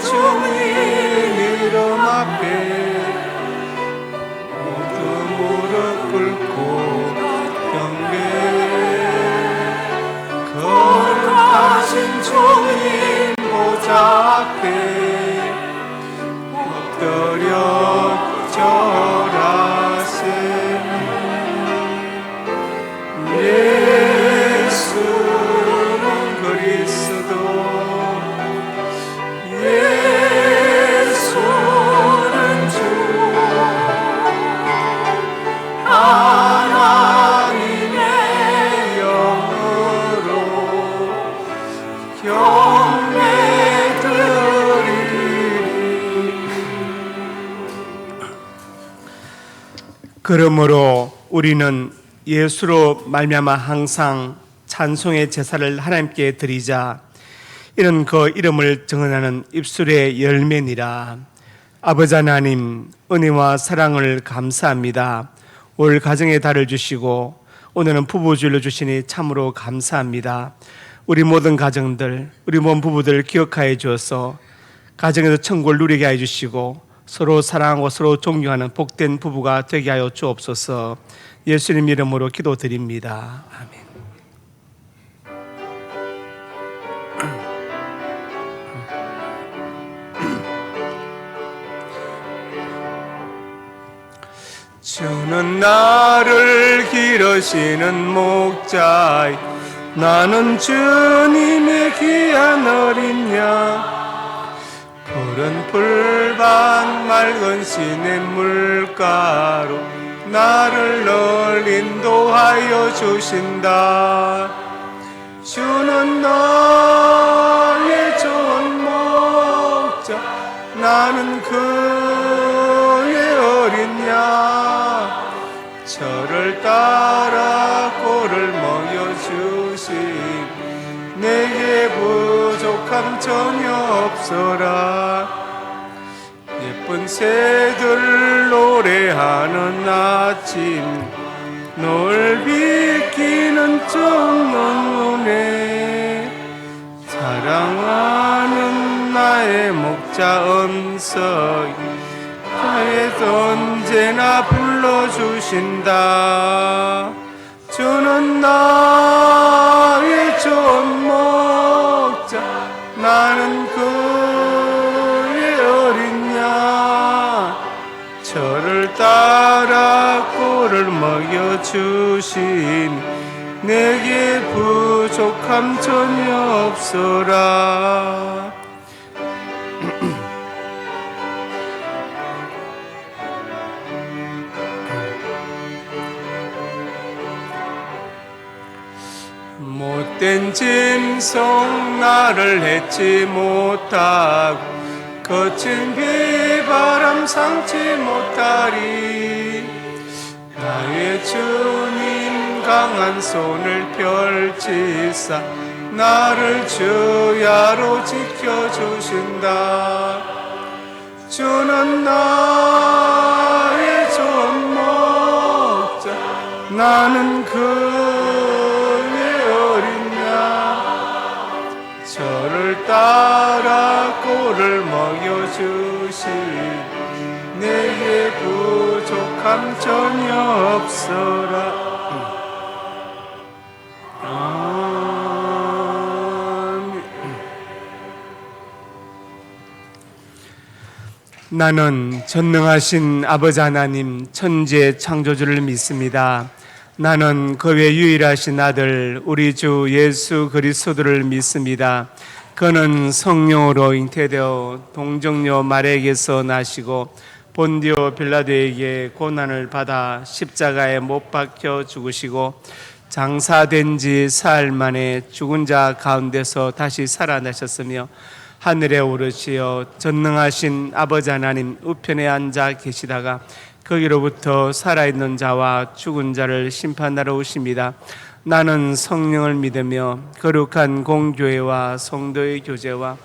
주님 이름 앞에 모두 무릎 꿇고 경배 거룩하신 주님 보좌 앞에 엎드려 절하세 예수는 그리스도 예수는 주 하나님의 영으로 경배드리리. 그러므로 우리는 예수로 말미암아 항상 찬송의 제사를 하나님께 드리자. 이는 그 이름을 증언하는 입술의 열매니라. 아버지 하나님, 은혜와 사랑을 감사합니다. 올 가정의 달을 주시고 오늘은 부부주일로 주시니 참으로 감사합니다. 우리 모든 가정들, 우리 모든 부부들 기억하여 주어서 가정에서 천국을 누리게 해 주시고 서로 사랑하고 서로 존경하는 복된 부부가 되게 하여 주옵소서. 예수님 이름으로 기도드립니다. 아멘. 주는 나를 기르시는 목자, 나는 주님의 귀한 어린 양. 푸른 풀밭 맑은 시냇물가로 나를 널 인도하여 주신다. 주는 너의 좋은 목자, 나는 그의 어린 양. 저를 따라 꼴을 먹여주신 내게 부족함 전혀 없어라. 예쁜 새들 노래하는 아침, 널 비키는 청년에 사랑하는 나의 목자 음성이 나에게 언제나 불러주신다. 주는 나의 좋은 목자, 나는 그의 어린 양. 저를 따라 꼴을 먹여주신 내게 부족함 전혀 없어라. 못된 짐승 나를 해치 못하고 거친 비바람 상치 못하리. 나의 주님 강한 손을 펼치사 나를 주야로 지켜주신다. 주는 나의 좋은 목자, 나는 그의 어린 양. 저를 따라 꼴을 먹여주신 내게 부족함 전혀 없어라. 나는 전능하신 아버지 하나님 천지의 창조주를 믿습니다. 나는 그 외 유일하신 아들 우리 주 예수 그리스도를 믿습니다. 그는 성령으로 잉태되어 동정녀 마리아에게서 나시고 본디오 빌라도에게 고난을 받아 십자가에 못 박혀 죽으시고 장사된 지 사흘 만에 죽은 자 가운데서 다시 살아나셨으며 하늘에 오르시어 전능하신 아버지 하나님 우편에 앉아 계시다가 거기로부터 살아있는 자와 죽은 자를 심판하러 오십니다. 나는 성령을 믿으며 거룩한 공교회와 성도의 교제와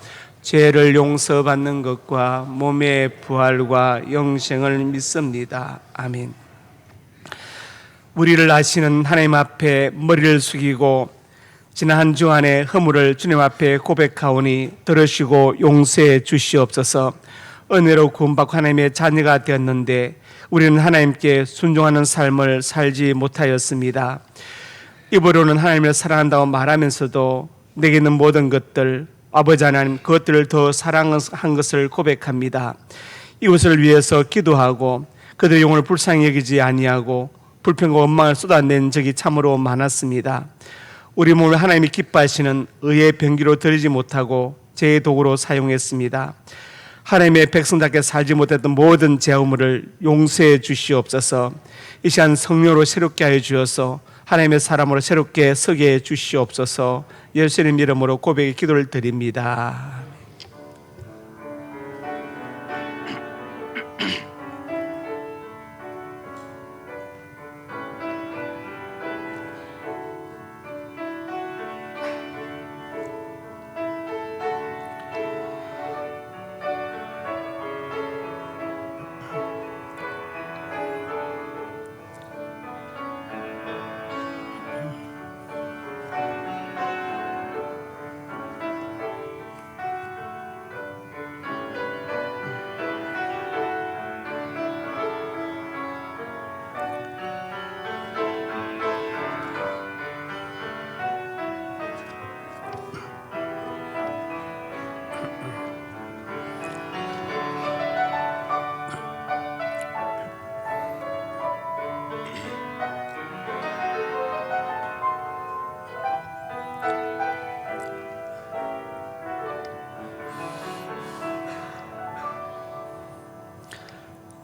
죄를 용서받는 것과 몸의 부활과 영생을 믿습니다. 아멘. 우리를 아시는 하나님 앞에 머리를 숙이고 지난 한 주간의 허물을 주님 앞에 고백하오니 들으시고 용서해 주시옵소서. 은혜로 구원받고 하나님의 자녀가 되었는데 우리는 하나님께 순종하는 삶을 살지 못하였습니다. 입으로는 하나님을 사랑한다고 말하면서도 내게 있는 모든 것들, 아버지 하나님 그것들을 더 사랑한 것을 고백합니다. 이웃을 위해서 기도하고 그들의 영혼을 불쌍히 여기지 아니하고 불평과 원망을 쏟아낸 적이 참으로 많았습니다. 우리 몸을 하나님이 기뻐하시는 의의 병기로 드리지 못하고 죄의 도구로 사용했습니다. 하나님의 백성답게 살지 못했던 모든 죄 허물을 용서해 주시옵소서. 이 시간 성령으로 새롭게 하여 주셔서 하나님의 사람으로 새롭게 서게 해 주시옵소서. 예수님 이름으로 고백의 기도를 드립니다.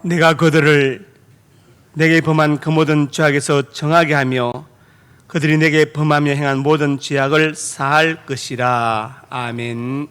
내가 그들을 내게 범한 그 모든 죄악에서 정하게 하며 그들이 내게 범하며 행한 모든 죄악을 사할 것이라. 아멘.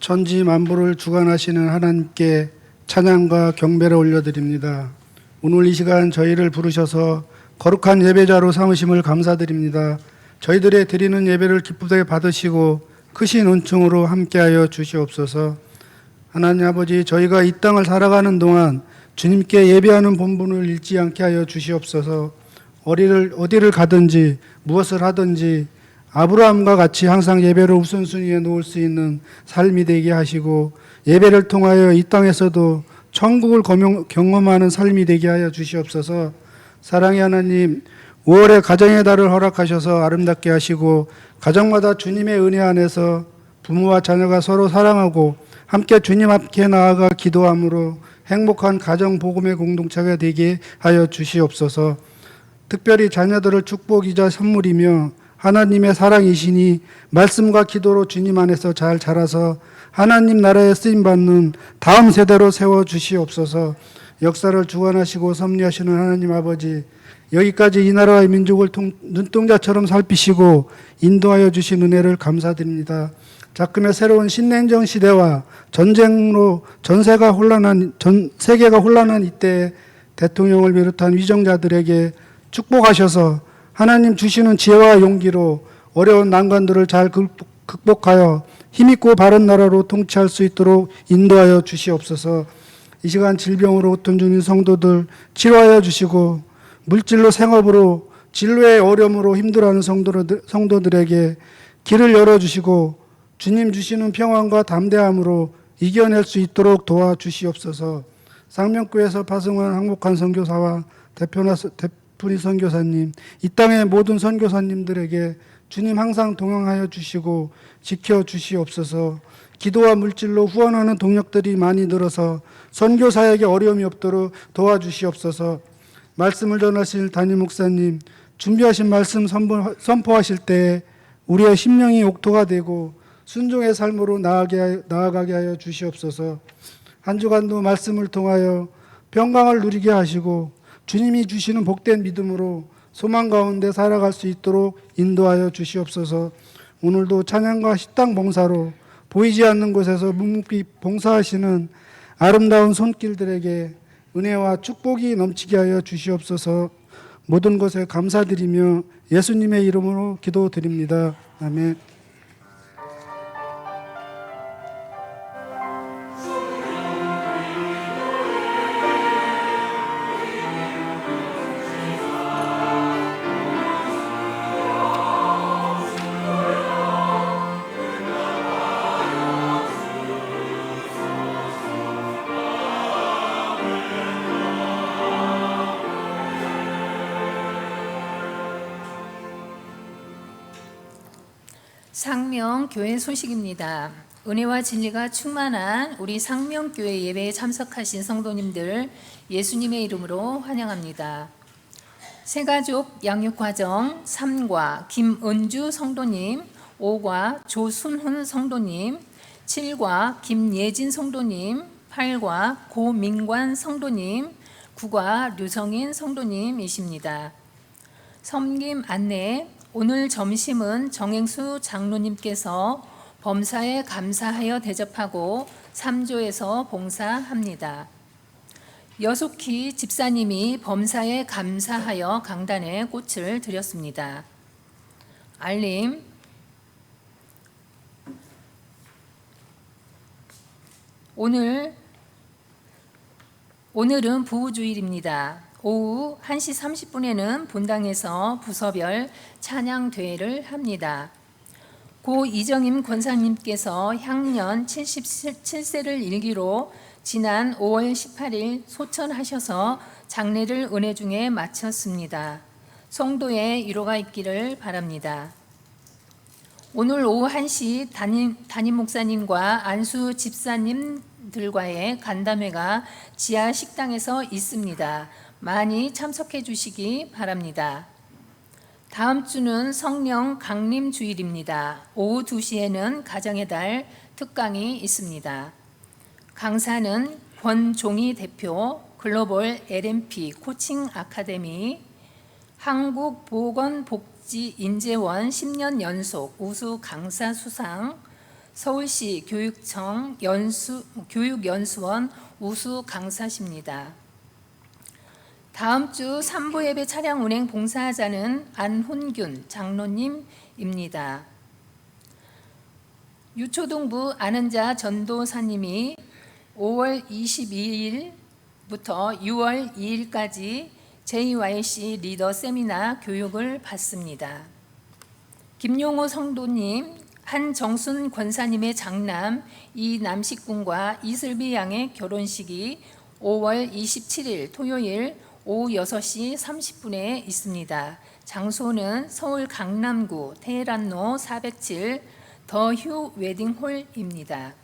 천지 만물을 주관하시는 하나님께 찬양과 경배를 올려드립니다. 오늘 이 시간 저희를 부르셔서 거룩한 예배자로 삼으심을 감사드립니다. 저희들의 드리는 예배를 기쁘게 받으시고 크신 은총으로 함께하여 주시옵소서. 하나님 아버지, 저희가 이 땅을 살아가는 동안 주님께 예배하는 본분을 잃지 않게 하여 주시옵소서. 어디를 가든지 무엇을 하든지 아브라함과 같이 항상 예배를 우선순위에 놓을 수 있는 삶이 되게 하시고, 예배를 통하여 이 땅에서도 천국을 경험하는 삶이 되게 하여 주시옵소서. 사랑의 하나님, 5월의 가정의 달을 허락하셔서 아름답게 하시고, 가정마다 주님의 은혜 안에서 부모와 자녀가 서로 사랑하고 함께 주님 앞에 나아가 기도함으로 행복한 가정 복음의 공동체가 되게 하여 주시옵소서. 특별히 자녀들을 축복이자 선물이며 하나님의 사랑이시니 말씀과 기도로 주님 안에서 잘 자라서 하나님 나라에 쓰임받는 다음 세대로 세워주시옵소서. 역사를 주관하시고 섭리하시는 하나님 아버지, 여기까지 이 나라와 민족을 눈동자처럼 살피시고 인도하여 주신 은혜를 감사드립니다. 작금의 새로운 신냉정 시대와 전쟁으로 전 세계가 혼란한 이때 대통령을 비롯한 위정자들에게 축복하셔서 하나님 주시는 지혜와 용기로 어려운 난관들을 잘 극복하여 힘있고 바른 나라로 통치할 수 있도록 인도하여 주시옵소서. 이 시간 질병으로 고통 중인 성도들 치료하여 주시고, 물질로 생업으로 진로의 어려움으로 힘들어하는 성도들에게 길을 열어주시고 주님 주시는 평안과 담대함으로 이겨낼 수 있도록 도와주시옵소서. 상명교회에서 파송한 항복한 선교사와 대푼이 선교사님, 이 땅의 모든 선교사님들에게 주님 항상 동행하여 주시고 지켜주시옵소서. 기도와 물질로 후원하는 동력들이 많이 늘어서 선교사에게 어려움이 없도록 도와주시옵소서. 말씀을 전하실 담임 목사님, 준비하신 말씀 선포하실 때 우리의 심령이 옥토가 되고 순종의 삶으로 나아가게 하여 주시옵소서. 한 주간도 말씀을 통하여 평강을 누리게 하시고 주님이 주시는 복된 믿음으로 소망 가운데 살아갈 수 있도록 인도하여 주시옵소서. 오늘도 찬양과 식당 봉사로 보이지 않는 곳에서 묵묵히 봉사하시는 아름다운 손길들에게 은혜와 축복이 넘치게 하여 주시옵소서. 모든 것에 감사드리며 예수님의 이름으로 기도드립니다. 아멘. 상명교회 소식입니다. 은혜와 진리가 충만한 우리 상명교회 예배에 참석하신 성도님들 예수님의 이름으로 환영합니다. 새가족 양육과정 3과 김은주 성도님, 5과 조순훈 성도님, 7과 김예진 성도님, 8과 고민관 성도님, 9과 류성인 성도님이십니다. 섬김 안내, 오늘 점심은 정행수 장로님께서 범사에 감사하여 대접하고 3조에서 봉사합니다. 여숙희 집사님이 범사에 감사하여 강단에 꽃을 드렸습니다. 알림, 오늘은 부우주일입니다. 오후 1시 30분에는 본당에서 부서별 찬양대회를 합니다. 고 이정임 권사님께서 향년 77세를 일기로 지난 5월 18일 소천하셔서 장례를 은혜 중에 마쳤습니다. 성도의 위로가 있기를 바랍니다. 오늘 오후 1시 담임 목사님과 안수 집사님들과의 간담회가 지하 식당에서 있습니다. 많이 참석해 주시기 바랍니다. 다음 주는 성령 강림 주일입니다. 오후 2시에는 가정의 달 특강이 있습니다. 강사는 권종희 대표, 글로벌 LMP 코칭 아카데미, 한국보건복지인재원 10년 연속 우수 강사 수상, 서울시 교육청 교육연수원 우수 강사십니다. 다음 주 3부 예배 차량 운행 봉사자는 안훈균 장로님입니다. 유초동부 아는자 전도사님이 5월 22일부터 6월 2일까지 JYC 리더 세미나 교육을 받습니다. 김용호 성도님, 한정순 권사님의 장남 이남식 군과 이슬비 양의 결혼식이 5월 27일 토요일 오후 6시 30분에 있습니다. 장소는 서울 강남구 테헤란로 407 더휴 웨딩홀입니다.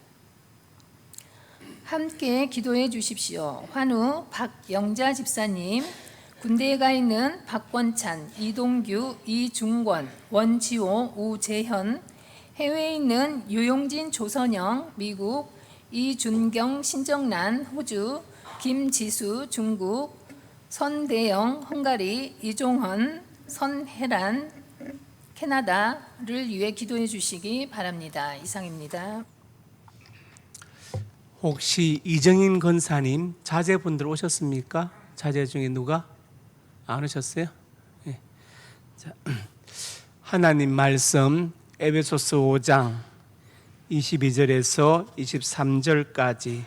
함께 기도해 주십시오. 환우 박영자 집사님, 군대에 가 있는 박권찬, 이동규, 이중권, 원지호, 우재현, 해외에 있는 유용진, 조선영, 미국, 이준경, 신정란, 호주, 김지수, 중국, 선대영, 헝가리, 이종헌, 선혜란, 캐나다를 위해 기도해 주시기 바랍니다. 이상입니다. 혹시 이정인 권사님 자제분들 오셨습니까? 자제 중에 누가 안 오셨어요? 네. 자, 하나님 말씀 에베소서 5장 22절에서 23절까지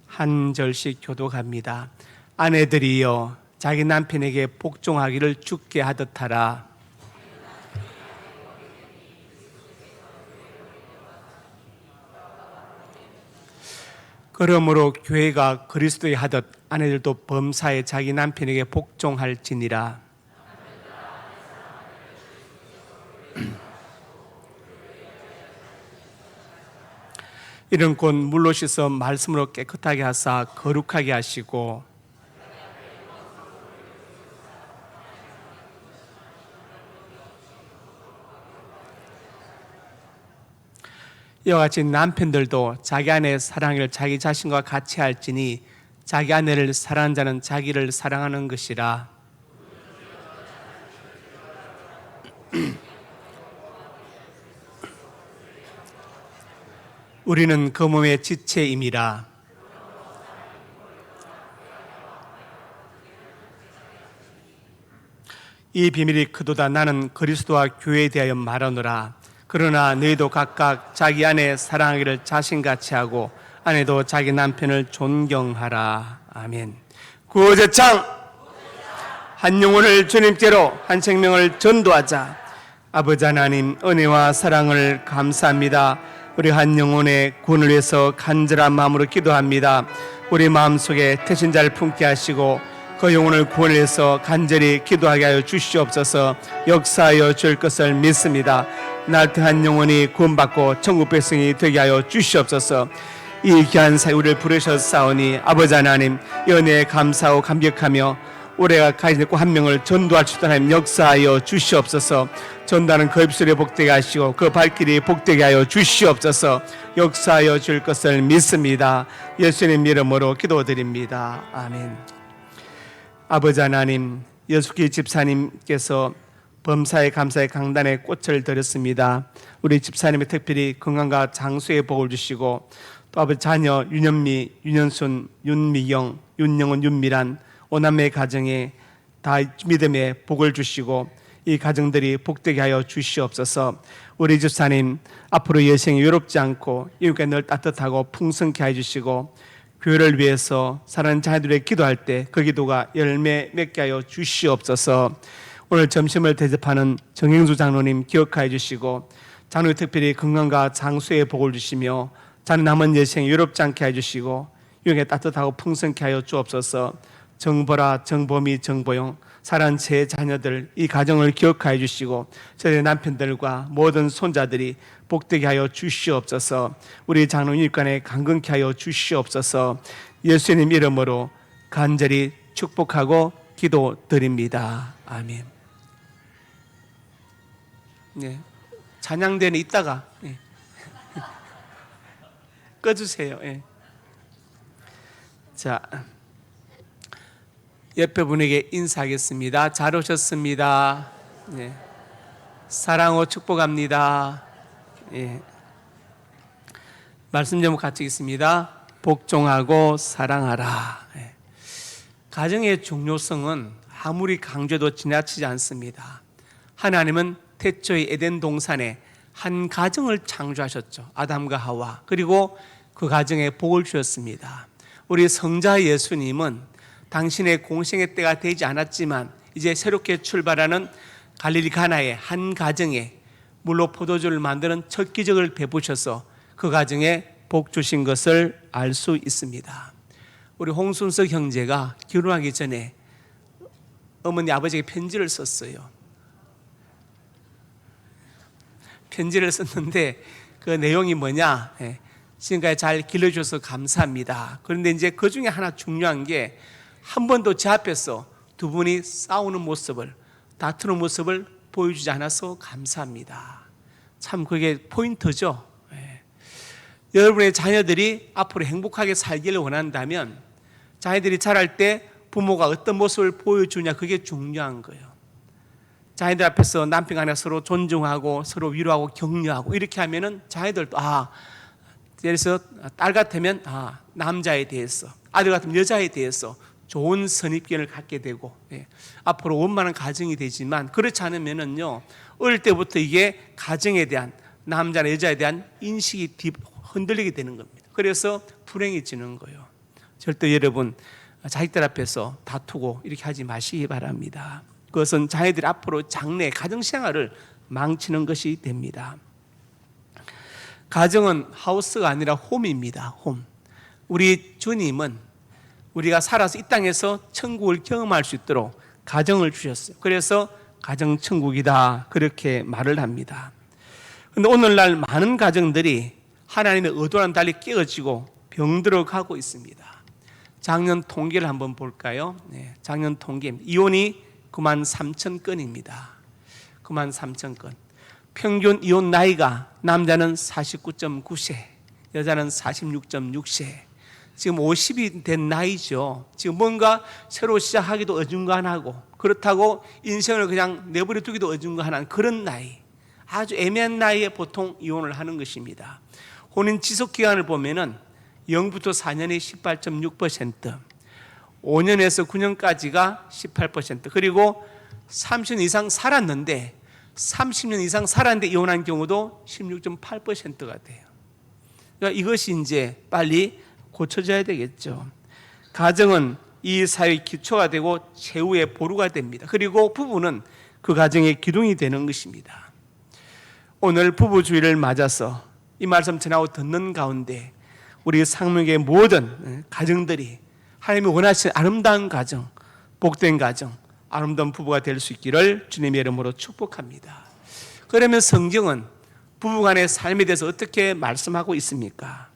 한 절씩 교독합니다. 아내들이여 자기 남편에게 복종하기를 죽게 하듯 하라. 그러므로 교회가 그리스도의 하듯 아내들도 범사에 자기 남편에게 복종할지니라. 이런 곧 물로 씻어 말씀으로 깨끗하게 하사 거룩하게 하시고 이와 같이 남편들도 자기 아내의 사랑을 자기 자신과 같이 할지니 자기 아내를 사랑하는 자는 자기를 사랑하는 것이라. 우리는 그 몸의 지체임이라. 이 비밀이 크도다. 나는 그리스도와 교회에 대하여 말하노라. 그러나 너희도 각각 자기 아내 사랑하기를 자신같이 하고 아내도 자기 남편을 존경하라. 아멘. 구제창 한 영혼을 주님께로 한 생명을 전도하자. 아버지 하나님 은혜와 사랑을 감사합니다. 우리 한 영혼의 구원을 위해서 간절한 마음으로 기도합니다. 우리 마음속에 태신자를 품게 하시고 그 영혼을 구원해서 간절히 기도하게 하여 주시옵소서. 역사하여 줄 것을 믿습니다. 날때한 영혼이 구원받고 천국 백성이 되게 하여 주시옵소서. 이 귀한 사이 우리를 부르셨사오니 아버지 하나님 이 은혜에 감사하고 감격하며 우리가 가진 한 명을 전도할 수 있도록 하나님 역사하여 주시옵소서. 전도하는 그 입술에 복되게 하시고 그 발길이 복되게 하여 주시옵소서. 역사하여 줄 것을 믿습니다. 예수님 이름으로 기도드립니다. 아멘. 아버지 하나님, 여숙기 집사님께서 범사에 감사의 강단에 꽃을 드렸습니다. 우리 집사님의 특별히 건강과 장수의 복을 주시고 또 아버지 자녀 윤현미, 윤현순, 윤미경, 윤영은, 윤미란 오남매 가정에 다 믿음의 복을 주시고 이 가정들이 복되게 하여 주시옵소서. 우리 집사님 앞으로 여생이 외롭지 않고 이웃과 늘 따뜻하고 풍성케 해주시고 교회를 위해서 사랑하는 자녀들의 기도할 때 그 기도가 열매 맺게 하여 주시옵소서. 오늘 점심을 대접하는 정행수 장로님 기억하여 주시고 장로님 특별히 건강과 장수의 복을 주시며 자녀 남은 여생 외롭지 않게 해주시고 유익에 따뜻하고 풍성케 하여 주옵소서. 정보라, 정보미, 정보용 사랑하는 제 자녀들 이 가정을 기억하여 주시고 저희 남편들과 모든 손자들이 복되게 하여 주시옵소서. 우리 장로님 일간에 강건케 하여 주시옵소서. 예수님 이름으로 간절히 축복하고 기도드립니다. 아멘. 네, 찬양대는 이따가 꺼주세요. 자, 옆에 분에게 인사하겠습니다. 잘 오셨습니다. 사랑으로 축복합니다. 말씀 제목 같이 읽습니다. 복종하고 사랑하라. 가정의 중요성은 아무리 강조해도 지나치지 않습니다. 하나님은 태초의 에덴 동산에 한 가정을 창조하셨죠. 아담과 하와. 그리고 그 가정에 복을 주셨습니다. 우리 성자 예수님은 당신의 공생의 때가 되지 않았지만 이제 새롭게 출발하는 갈릴리 가나의 한 가정에 물로 포도주를 만드는 첫 기적을 베푸셔서 그 가정에 복 주신 것을 알 수 있습니다. 우리 홍순석 형제가 결혼하기 전에 어머니 아버지에게 편지를 썼어요. 편지를 썼는데 그 내용이 뭐냐? 지금까지 잘 길러주셔서 감사합니다. 그런데 이제 그 중에 하나 중요한 게 한 번도 제 앞에서 두 분이 싸우는 모습을, 다투는 모습을 보여주지 않아서 감사합니다. 참 그게 포인트죠. 여러분의 자녀들이 앞으로 행복하게 살기를 원한다면 자녀들이 자랄 때 부모가 어떤 모습을 보여주냐, 그게 중요한 거예요. 자녀들 앞에서 남편과 아내가 서로 존중하고 서로 위로하고 격려하고 이렇게 하면은 자녀들도 예를 들어서 딸 같으면 남자에 대해서, 아들 같으면 여자에 대해서 좋은 선입견을 갖게 되고 앞으로 원만한 가정이 되지만, 그렇지 않으면은요 어릴 때부터 이게 가정에 대한, 남자나 여자에 대한 인식이 흔들리게 되는 겁니다. 그래서 불행해지는 거예요. 절대 여러분 자식들 앞에서 다투고 이렇게 하지 마시기 바랍니다. 그것은 자녀들이 앞으로 장래 가정생활을 망치는 것이 됩니다. 가정은 하우스가 아니라 홈입니다. 홈. 우리 주님은 우리가 살아서 이 땅에서 천국을 경험할 수 있도록 가정을 주셨어요. 그래서 가정천국이다 그렇게 말을 합니다. 그런데 오늘날 많은 가정들이 하나님의 의도와는 달리 깨어지고 병들어가고 있습니다. 작년 통계를 한번 볼까요? 작년 통계 이혼이 93,000건입니다. 93,000건. 평균 이혼 나이가 남자는 49.9세, 여자는 46.6세. 지금 50이 된 나이죠. 지금 뭔가 새로 시작하기도 어중간하고, 그렇다고 인생을 그냥 내버려 두기도 어중간한 그런 나이, 아주 애매한 나이에 보통 이혼을 하는 것입니다. 혼인 지속 기간을 보면은 0부터 4년이 18.6%, 5년에서 9년까지가 18%, 그리고 30년 이상 살았는데 30년 이상 살았는데 이혼한 경우도 16.8%가 돼요. 그러니까 이것이 이제 빨리 고쳐져야 되겠죠. 가정은 이 사회의 기초가 되고 최후의 보루가 됩니다. 그리고 부부는 그 가정의 기둥이 되는 것입니다. 오늘 부부주의를 맞아서 이 말씀 전하고 듣는 가운데 우리 상명의 모든 가정들이 하나님이 원하시는 아름다운 가정, 복된 가정, 아름다운 부부가 될 수 있기를 주님의 이름으로 축복합니다. 그러면 성경은 부부간의 삶에 대해서 어떻게 말씀하고 있습니까?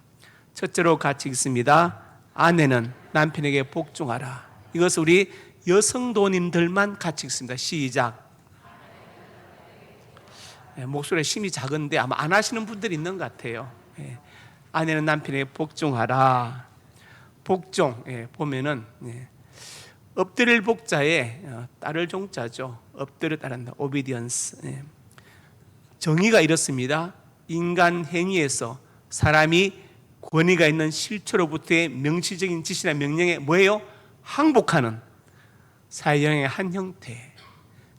첫째로 같이 읽습니다. 아내는 남편에게 복종하라. 이것을 우리 여성도님들만 같이 읽습니다. 시작. 목소리가 심이 작은데 아마 안 하시는 분들이 있는 것 같아요. 아내는 남편에게 복종하라. 복종 보면은 엎드릴 복자에 따를 종자죠. 엎드려 따른다. obedience. 정의가 이렇습니다. 인간 행위에서 사람이 권위가 있는 실체로부터의 명시적인 지시나 명령에 뭐예요? 항복하는 사회형의 한 형태.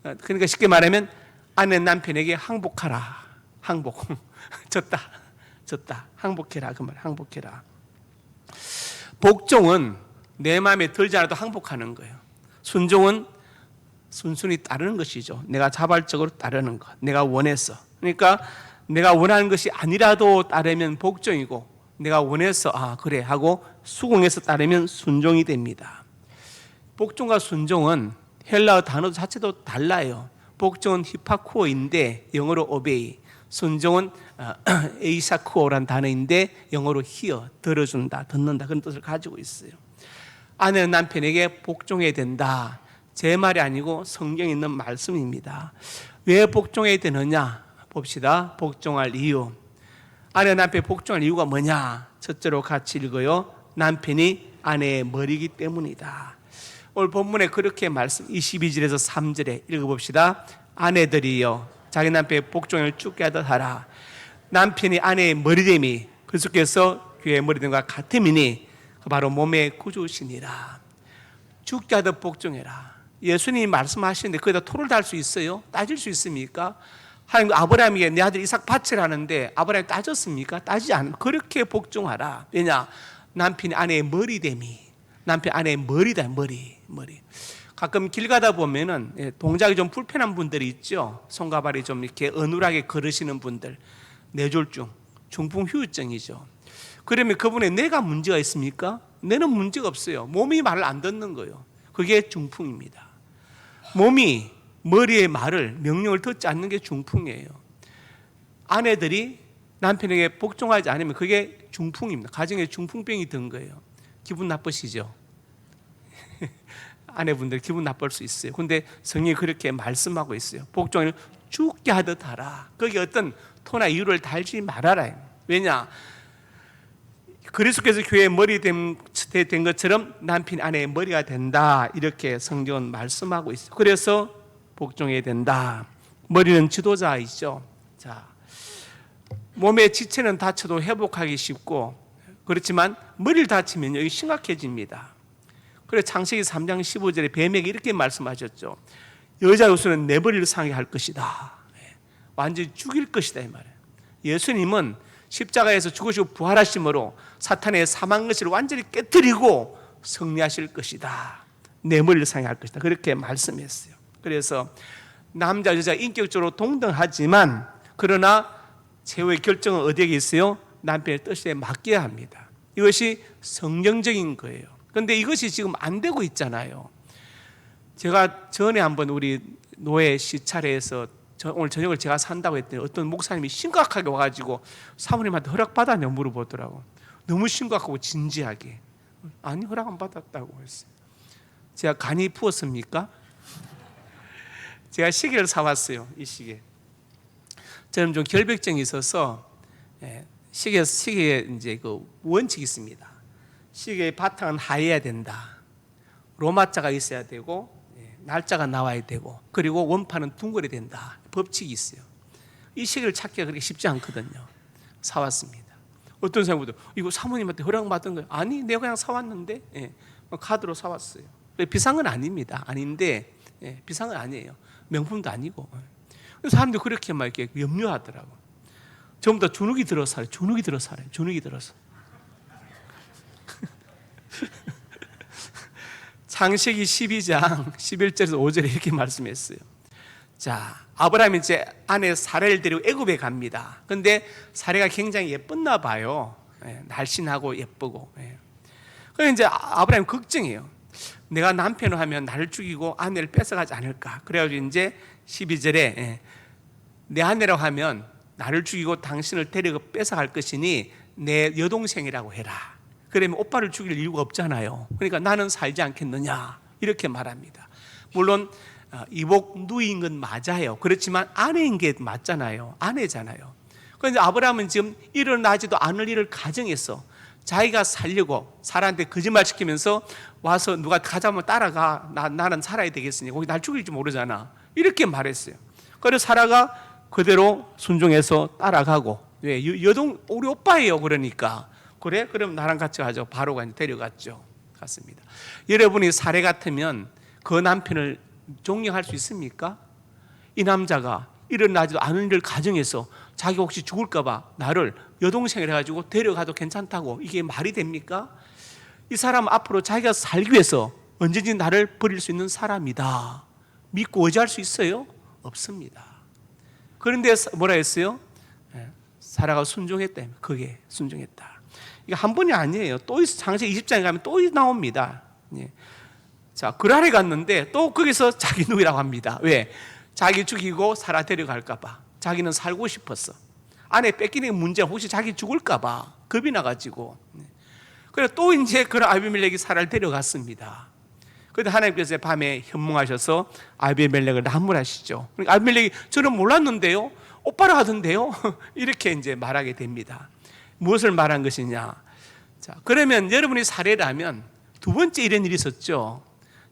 그러니까 쉽게 말하면 아내 남편에게 항복하라. 항복. 졌다. 항복해라. 그 말. 항복해라. 복종은 내 마음에 들지 않아도 항복하는 거예요. 순종은 순순히 따르는 것이죠. 내가 자발적으로 따르는 것. 내가 원해서. 그러니까 내가 원하는 것이 아니라도 따르면 복종이고, 내가 원해서 그래 하고 수긍해서 따르면 순종이 됩니다. 복종과 순종은 헬라어 단어 자체도 달라요. 복종은 히파쿠오인데 영어로 obey, 순종은 에이사쿠오란 단어인데 영어로 hear, 들어준다, 듣는다, 그런 뜻을 가지고 있어요. 아내는 남편에게 복종해야 된다. 제 말이 아니고 성경에 있는 말씀입니다. 왜 복종해야 되느냐 봅시다. 복종할 이유. 아내가 남편에 복종할 이유가 뭐냐? 첫째로 같이 읽어요. 남편이 아내의 머리이기 때문이다. 오늘 본문에 그렇게 말씀 22절에서 3절에 읽어봅시다. 아내들이여 자기 남편의 복종을 죽게 하듯 하라. 남편이 아내의 머리됨이 그리스도께서 교회의 머리됨과 같음이니 바로 몸의 구주시니라. 죽게 하듯 복종해라. 예수님이 말씀하시는데 거기다 토를 달 수 있어요? 따질 수 있습니까? 하나님 아브라함에게 내 아들 이삭 바치라는데 아브라함이 따졌습니까? 따지지 않으면 그렇게 복종하라. 왜냐? 남편이 아내의 머리됨이, 남편 아내의 머리다. 머리. 가끔 길 가다 보면은 동작이 좀 불편한 분들이 있죠. 손과 발이 좀 이렇게 어눌하게 걸으시는 분들, 뇌졸중, 중풍 후유증이죠. 그러면 그분의 뇌가 문제가 있습니까? 뇌는 문제가 없어요. 몸이 말을 안 듣는 거예요. 그게 중풍입니다. 몸이 머리의 말을, 명령을 듣지 않는 게 중풍이에요. 아내들이 남편에게 복종하지 않으면 그게 중풍입니다. 가정에 중풍병이 든 거예요. 기분 나쁘시죠? 아내분들 기분 나쁠 수 있어요. 근데 성경이 그렇게 말씀하고 있어요. 복종을 죽게 하듯 하라. 거기 어떤 토나 이유를 달지 말아라. 왜냐? 그리스도께서 교회의 머리 된 것처럼 남편이 아내의 머리가 된다. 이렇게 성경은 말씀하고 있어요. 그래서 복종해야 된다. 머리는 지도자이죠. 자, 몸의 지체는 다쳐도 회복하기 쉽고, 그렇지만 머리를 다치면 여기 심각해집니다. 그래서 창세기 3장 15절에 뱀에게 이렇게 말씀하셨죠. 여자 요소는 내 머리를 상하게 할 것이다. 완전히 죽일 것이다 이 말이에요. 예수님은 십자가에서 죽으시고 부활하심으로 사탄의 사망 것을 완전히 깨뜨리고 승리하실 것이다. 내 머리를 상하게 할 것이다. 그렇게 말씀했어요. 그래서 남자 여자 인격적으로 동등하지만 그러나 최후의 결정은 어디에 있어요? 남편의 뜻에 맡겨야 합니다. 이것이 성경적인 거예요. 그런데 이것이 지금 안 되고 있잖아요. 제가 전에 한번 우리 노예 시찰회에서 오늘 저녁을 제가 산다고 했더니 어떤 목사님이 심각하게 와가지고 사모님한테 허락받았냐고 물어보더라고. 너무 심각하고 진지하게. 아니 허락 안 받았다고 했어요. 제가 간이 부었습니까? 제가 시계를 사왔어요. 이 시계. 저는 좀 결벽증이 있어서 시계에 이제 그 원칙이 있습니다. 시계의 바탕은 하얘야 된다. 로마자가 있어야 되고 날짜가 나와야 되고 그리고 원판은 둥글어야 된다. 법칙이 있어요. 이 시계를 찾기가 그렇게 쉽지 않거든요. 사왔습니다. 어떤 사람들도 이거 사모님한테 허락받은 거예요. 아니 내가 그냥 사왔는데 카드로 사왔어요. 비싼 건 아닙니다. 아닌데 비싼 건 아니에요. 명품도 아니고. 사람들이 그렇게 막 이렇게 염려하더라고. 전부 다 주눅이 들어서 살아요. 주눅이 들어서. 창세기 12장 11절에서 5절에 이렇게 말씀했어요. 자, 아브라함이 이제 아내 사라를 데리고 애굽에 갑니다. 근데 사라가 굉장히 예뻤나 봐요. 날씬하고 예쁘고. 그래서 이제 아브라함이 걱정해요. 내가 남편을 하면 나를 죽이고 아내를 뺏어가지 않을까. 그래가지고 이제 12절에 내 아내라고 하면 나를 죽이고 당신을 데리고 뺏어갈 것이니 내 여동생이라고 해라. 그러면 오빠를 죽일 이유가 없잖아요. 그러니까 나는 살지 않겠느냐 이렇게 말합니다. 물론 이복 누이인 건 맞아요. 그렇지만 아내인 게 맞잖아요. 아내잖아요. 그런데 아브라함은 지금 일어나지도 않을 일을 가정해서 자기가 살려고 사라한테 거짓말 시키면서 와서 누가 가자면 따라가. 나는 살아야 되겠으니 거기 날 죽일지 모르잖아. 이렇게 말했어요. 그래서 사라가 그대로 순종해서 따라가고 왜? 여동 우리 오빠예요. 그러니까 그래? 그럼 나랑 같이 가죠. 바로 데려갔죠. 갔습니다. 여러분이 사례 같으면 그 남편을 존경할 수 있습니까? 이 남자가 일어나지도 않은 일을 가정해서 자기 혹시 죽을까 봐 나를 여동생을 해가지고 데려가도 괜찮다고 이게 말이 됩니까? 이 사람은 앞으로 자기가 살기 위해서 언제든지 나를 버릴 수 있는 사람이다. 믿고 의지할 수 있어요? 없습니다. 그런데 뭐라 했어요? 사라가 순종했다. 그게 순종했다. 이게 한 번이 아니에요. 또 창세기 20장에 가면 또 나옵니다. 자, 그랄에 갔는데 또 거기서 자기 누이라고 합니다. 왜? 자기 죽이고 사라 데려갈까 봐. 자기는 살고 싶었어. 아내 뺏기는 문제 혹시 자기 죽을까 봐 겁이 나가지고. 그래서 또 이제 그런 아비멜렉이 사라를 데려갔습니다. 그런데 하나님께서 밤에 현몽하셔서 아비멜렉을 나무라시죠. 그러니까 아비멜렉이 저는 몰랐는데요. 오빠라 하던데요. 이렇게 이제 말하게 됩니다. 무엇을 말한 것이냐? 자, 그러면 여러분이 사례라면 두 번째 이런 일이 있었죠.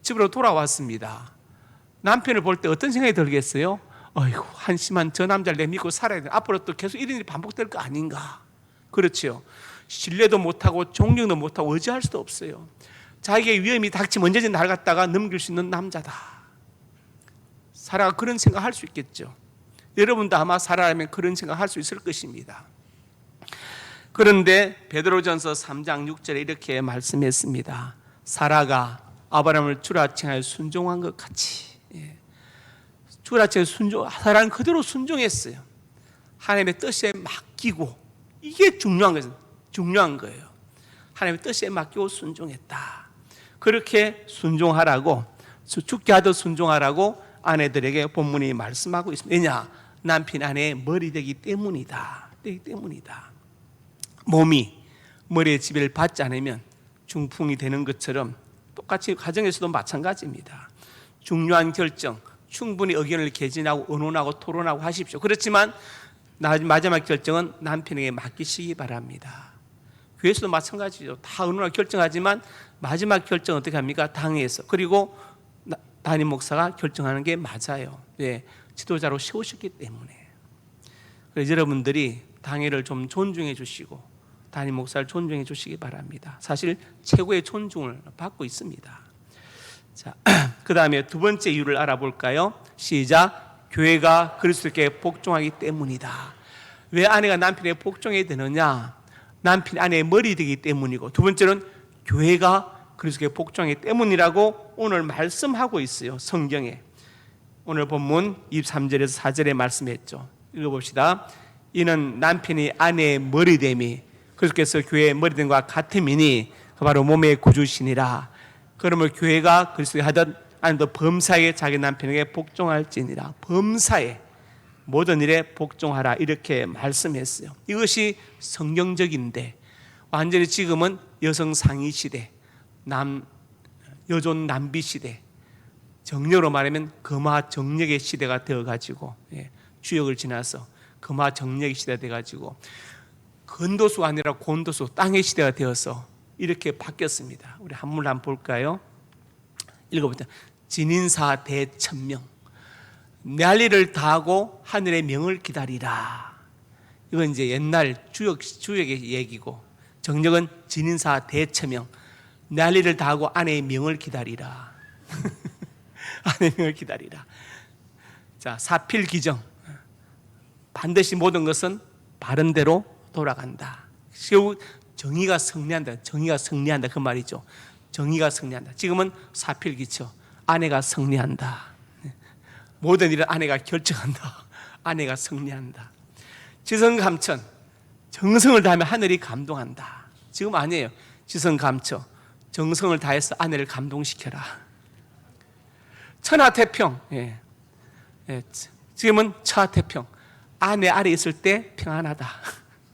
집으로 돌아왔습니다. 남편을 볼 때 어떤 생각이 들겠어요? 어이구, 한심한 저 남자를 내 믿고 살아야 돼. 앞으로 또 계속 이런 일이 반복될 거 아닌가? 그렇지요. 신뢰도 못하고 존경도 못하고 의지할 수도 없어요. 자기의 위험이 닥치면 언제든지 날 갖다가 넘길 수 있는 남자다. 사라가 그런 생각할 수 있겠죠. 여러분도 아마 사라라면 그런 생각할 수 있을 것입니다. 그런데 베드로전서 3장 6절에 이렇게 말씀했습니다. 사라가 아브라함을 주라칭하여 순종한 것 같이. 주라칭하여 사라는 그대로 순종했어요. 하나님의 뜻에 맡기고, 이게 중요한 거예요. 하나님의 뜻에 맡기고 순종했다. 그렇게 순종하라고, 죽게 하듯 순종하라고 아내들에게 본문이 말씀하고 있습니다. 왜냐? 남편 아내의 머리 되기 때문이다. 몸이 머리의 지배를 받지 않으면 중풍이 되는 것처럼 똑같이 가정에서도 마찬가지입니다. 중요한 결정, 충분히 의견을 개진하고 의논하고 토론하고 하십시오. 그렇지만 마지막 결정은 남편에게 맡기시기 바랍니다. 교회에서도 마찬가지죠. 다 의논하고 결정하지만 마지막 결정은 어떻게 합니까? 당회에서. 그리고 담임 목사가 결정하는 게 맞아요. 네, 지도자로 세우셨기 때문에. 그래서 여러분들이 당회를 좀 존중해 주시고 담임 목사를 존중해 주시기 바랍니다. 사실 최고의 존중을 받고 있습니다. 자, 그 다음에 두 번째 이유를 알아볼까요? 시작. 교회가 그리스도께 복종하기 때문이다. 왜 아내가 남편에게 복종해야 되느냐? 남편이 아내의 머리 되기 때문이고, 두 번째는 교회가 그리스도께 복종하기 때문이라고 오늘 말씀하고 있어요. 성경에. 오늘 본문 23절에서 4절에 말씀했죠. 읽어봅시다. 이는 남편이 아내의 머리됨이 그리스도께서 교회의 머리됨과 같음이니 그 바로 몸의 구주시니라. 그러므로 교회가 그리스도에 하듯 아내도 범사에 자기 남편에게 복종할지니라. 범사에 모든 일에 복종하라, 이렇게 말씀했어요. 이것이 성경적인데 완전히 지금은 여성 상위 시대, 여존 남비 시대, 정력으로 말하면 금화 정력의 시대가 되어가지고, 주역을 지나서 금화 정력의 시대가 되어가지고 건도수가 아니라 곤도수, 땅의 시대가 되어서 이렇게 바뀌었습니다. 우리 한문 한번 볼까요? 읽어보자. 진인사 대천명, 내 할 일을 다하고 하늘의 명을 기다리라. 이건 이제 옛날 주역의 얘기고, 정력은 진인사 대천명, 내 할 일을 다하고 아내의 명을 기다리라. 아내의 명을 기다리라. 자, 사필기정, 반드시 모든 것은 바른 대로 돌아간다. 결국 정의가 승리한다 그 말이죠. 정의가 승리한다. 지금은 사필기처, 아내가 승리한다. 모든 일은 아내가 결정한다. 아내가 승리한다. 지성감천, 정성을 다하면 하늘이 감동한다. 지금 아니에요. 지성감천, 정성을 다해서 아내를 감동시켜라. 천하태평, 지금은 천하태평, 아내 아래 있을 때 평안하다.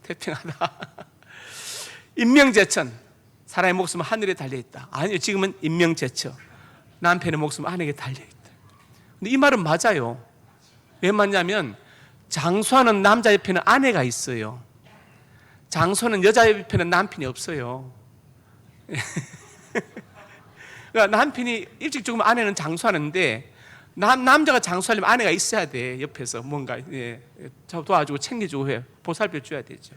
태평하다. 인명제천, 사람의 목숨은 하늘에 달려있다. 아니요, 지금은 인명제처, 남편의 목숨은 아내에게 달려있다. 근데 이 말은 맞아요. 왜 맞냐면 장수하는 남자 옆에는 아내가 있어요. 장수하는 여자 옆에는 남편이 없어요. 그러니까 남편이 일찍 죽으면 아내는 장수하는데, 남자가 장수하려면 아내가 있어야 돼. 옆에서 뭔가 도와주고 챙겨주고 해. 보살펴 줘야 되죠.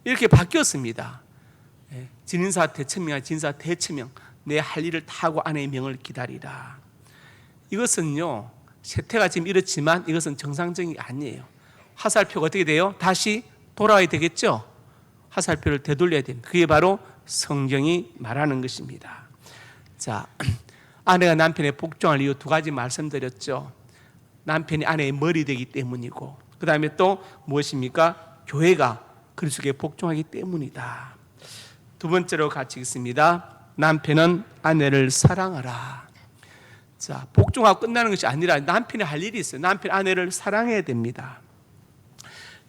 이렇게 바뀌었습니다. 진인사 대천명이나 진사 대천명, 내 할 일을 다 하고 아내의 명을 기다리라. 이것은요, 세태가 지금 이렇지만 이것은 정상적인 게 아니에요. 화살표가 어떻게 돼요? 다시 돌아와야 되겠죠? 화살표를 되돌려야 됩니다. 그게 바로 성경이 말하는 것입니다. 자, 아내가 남편에 복종할 이유 두 가지 말씀드렸죠. 남편이 아내의 머리 되기 때문이고, 그 다음에 또 무엇입니까? 교회가 그리스도께 복종하기 때문이다. 두 번째로 같이 읽습니다. 남편은 아내를 사랑하라. 자, 복종하고 끝나는 것이 아니라 남편이 할 일이 있어요. 남편 아내를 사랑해야 됩니다.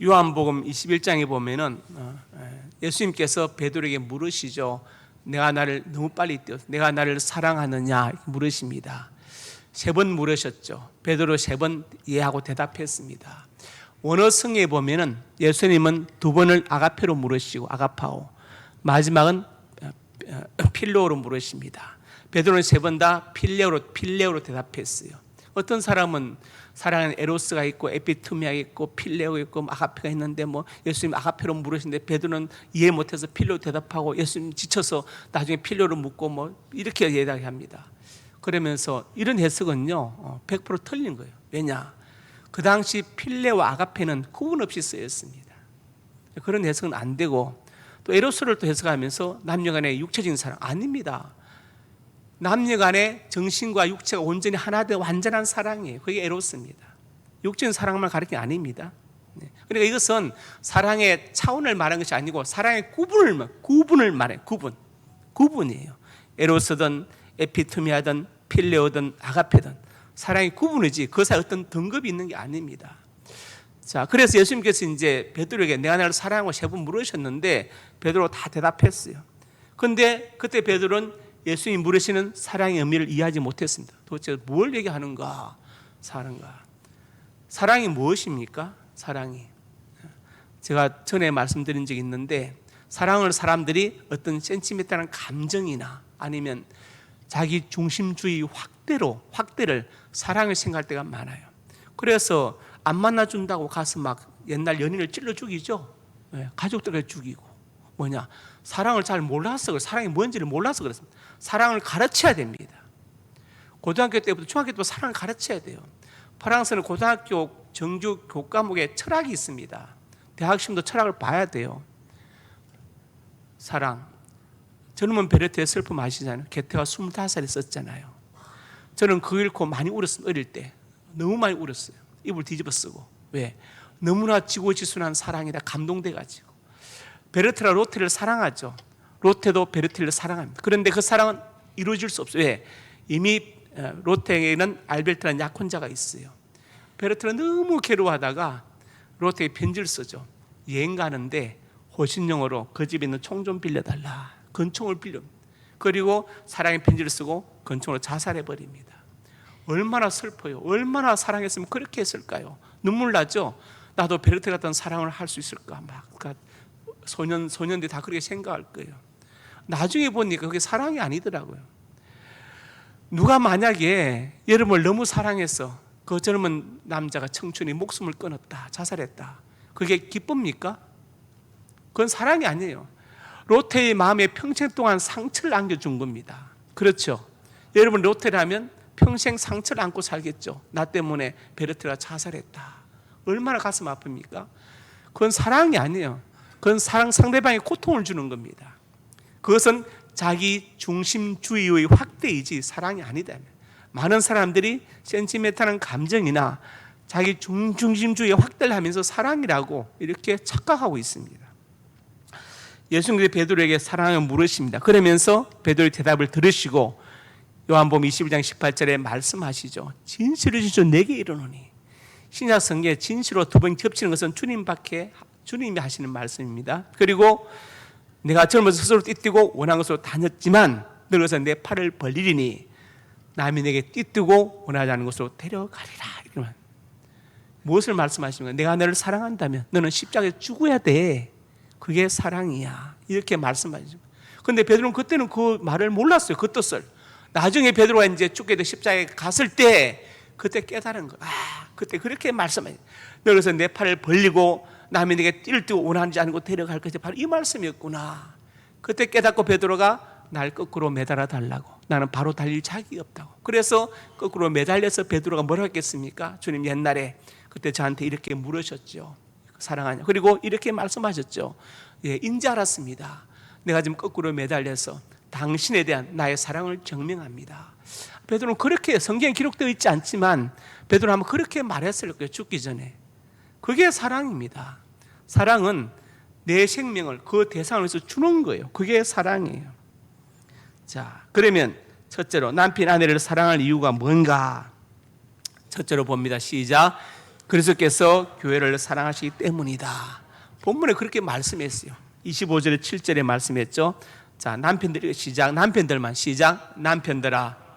요한복음 21장에 보면은 예수님께서 베드로에게 물으시죠. 내가 나를 너무 빨리 뛰어서 내가 나를 사랑하느냐 물으십니다. 3번 물으셨죠. 베드로 3번 예하고 대답했습니다. 원어성에 보면은 예수님은 2번을 아가페로 물으시고 아가파오, 마지막은 필로로 물으십니다. 베드로는 3번 다 필레오로 대답했어요. 어떤 사람은 사랑하는 에로스가 있고 에피투미아가 있고 필레오가 있고 아가페가 있는데 뭐 예수님 아가페로 물으시는데 베드로는 이해 못해서 필레오 대답하고 예수님 지쳐서 나중에 필레오로 묻고 뭐 이렇게 이야기합니다. 그러면서 이런 해석은요 100% 틀린 거예요. 왜냐? 그 당시 필레와 아가페는 구분 없이 쓰였습니다. 그런 해석은 안 되고 또 에로스를 또 해석하면서 남녀간의 육체적인 사랑 아닙니다. 남녀간의 정신과 육체가 온전히 하나 된 완전한 사랑이에요. 그게 에로스입니다. 육적인 사랑만 가르치는 게 아닙니다. 그러니까 이것은 사랑의 차원을 말하는 것이 아니고 사랑의 구분을 말해요. 구분이에요. 에로스든 에피투미아든 필레오든 아가페든 사랑의 구분이지 그 사이에 어떤 등급이 있는 게 아닙니다. 자, 그래서 예수님께서 이제 베드로에게 내가 나를 사랑하고 3번 물으셨는데 베드로가 다 대답했어요. 그런데 그때 베드로는 예수님이 물으시는 사랑의 의미를 이해하지 못했습니다. 도대체 뭘 얘기하는가? 사랑이 무엇입니까? 사랑이. 제가 전에 말씀드린 적이 있는데 사랑을 사람들이 어떤 센티멘탈한 감정이나 아니면 자기 중심주의 확대를 사랑을 생각할 때가 많아요. 그래서 안 만나준다고 가서 막 옛날 연인을 찔러 죽이죠. 가족들을 죽이고 뭐냐? 사랑을 잘 몰라서 사랑이 뭔지를 몰라서 그렇습니다. 사랑을 가르쳐야 됩니다. 고등학교 때부터 중학교 때부터 사랑을 가르쳐야 돼요. 프랑스는 고등학교 정규 교과목에 철학이 있습니다. 대학 시험도 철학을 봐야 돼요. 사랑. 젊은 베르테의 슬픔 아시잖아요. 게테가 25살에 썼잖아요. 저는 그거 읽고 많이 울었어요. 어릴 때 너무 많이 울었어요. 입을 뒤집어 쓰고. 왜? 너무나 지고지순한 사랑이라 감동돼가지고. 베르테가 로테를 사랑하죠. 로테도 베르테를 사랑합니다. 그런데 그 사랑은 이루어질 수 없어요. 왜? 이미 로테에는 알베르트라는 약혼자가 있어요. 베르테가 너무 괴로워하다가 로테에게 편지를 쓰죠. 여행 가는데 호신용으로 그 집에 있는 총 좀 빌려달라. 건총을 빌려. 그리고 사랑의 편지를 쓰고 건총으로 자살해버립니다. 얼마나 슬퍼요. 얼마나 사랑했으면 그렇게 했을까요? 눈물 나죠. 나도 베르테 같은 사랑을 할 수 있을까? 막 그러니까 소년들이 다 그렇게 생각할 거예요. 나중에 보니까 그게 사랑이 아니더라고요. 누가 만약에 여러분을 너무 사랑해서 그 젊은 남자가 청춘이 목숨을 끊었다, 자살했다. 그게 기쁩니까? 그건 사랑이 아니에요. 로테의 마음에 평생 동안 상처를 안겨준 겁니다. 그렇죠? 여러분 로테라면 평생 상처를 안고 살겠죠. 나 때문에 베르테가 자살했다. 얼마나 가슴 아픕니까? 그건 사랑이 아니에요. 그건 상대방에 고통을 주는 겁니다. 그것은 자기 중심주의의 확대이지 사랑이 아니다. 많은 사람들이 센티멘탈한 감정이나 자기 중심주의의 확대를 하면서 사랑이라고 이렇게 착각하고 있습니다. 예수님께서 베드로에게 사랑을 물으십니다. 그러면서 베드로의 대답을 들으시고 요한복음 21장 18절에 말씀하시죠. 진실을 진실로 내게 이르노니. 신약 성경에 진실로 두 번 겹치는 것은 주님이 하시는 말씀입니다. 그리고 내가 젊어서 스스로 띠뜨고 원한 것으로 다녔지만 늙어서 내 팔을 벌리리니 남이 내게 띠뜨고 원하지 않는 곳으로 데려가리라. 이러면 무엇을 말씀하시는 거예요? 내가 너를 사랑한다면 너는 십자가에 죽어야 돼. 그게 사랑이야. 이렇게 말씀하시죠. 그런데 베드로는 그때는 그 말을 몰랐어요. 그 뜻을. 나중에 베드로가 이제 죽게 돼 십자가에 갔을 때 그때 깨달은 거. 그때 그렇게 말씀하셨어요. 그래서 내 팔을 벌리고 남이 내게 뛸 때 원하지 않고 데려갈 것이 바로 이 말씀이었구나. 그때 깨닫고 베드로가 날 거꾸로 매달아 달라고. 나는 바로 달릴 자격이 없다고. 그래서 거꾸로 매달려서 베드로가 뭐라고 했겠습니까? 주님 옛날에 그때 저한테 이렇게 물으셨죠. 사랑하냐. 그리고 이렇게 말씀하셨죠. 예, 인지 알았습니다. 내가 지금 거꾸로 매달려서 당신에 대한 나의 사랑을 증명합니다. 베드로는 그렇게 성경에 기록되어 있지 않지만 베드로는 아마 그렇게 말했을 거예요. 죽기 전에. 그게 사랑입니다. 사랑은 내 생명을 그 대상을 위해서 주는 거예요. 그게 사랑이에요. 자, 그러면 첫째로 남편 아내를 사랑할 이유가 뭔가? 첫째로 봅니다. 시작. 그리스도께서 교회를 사랑하시기 때문이다. 본문에 그렇게 말씀했어요. 25절에 7절에 말씀했죠. 자, 남편들 시작. 남편들만 시작. 남편들아.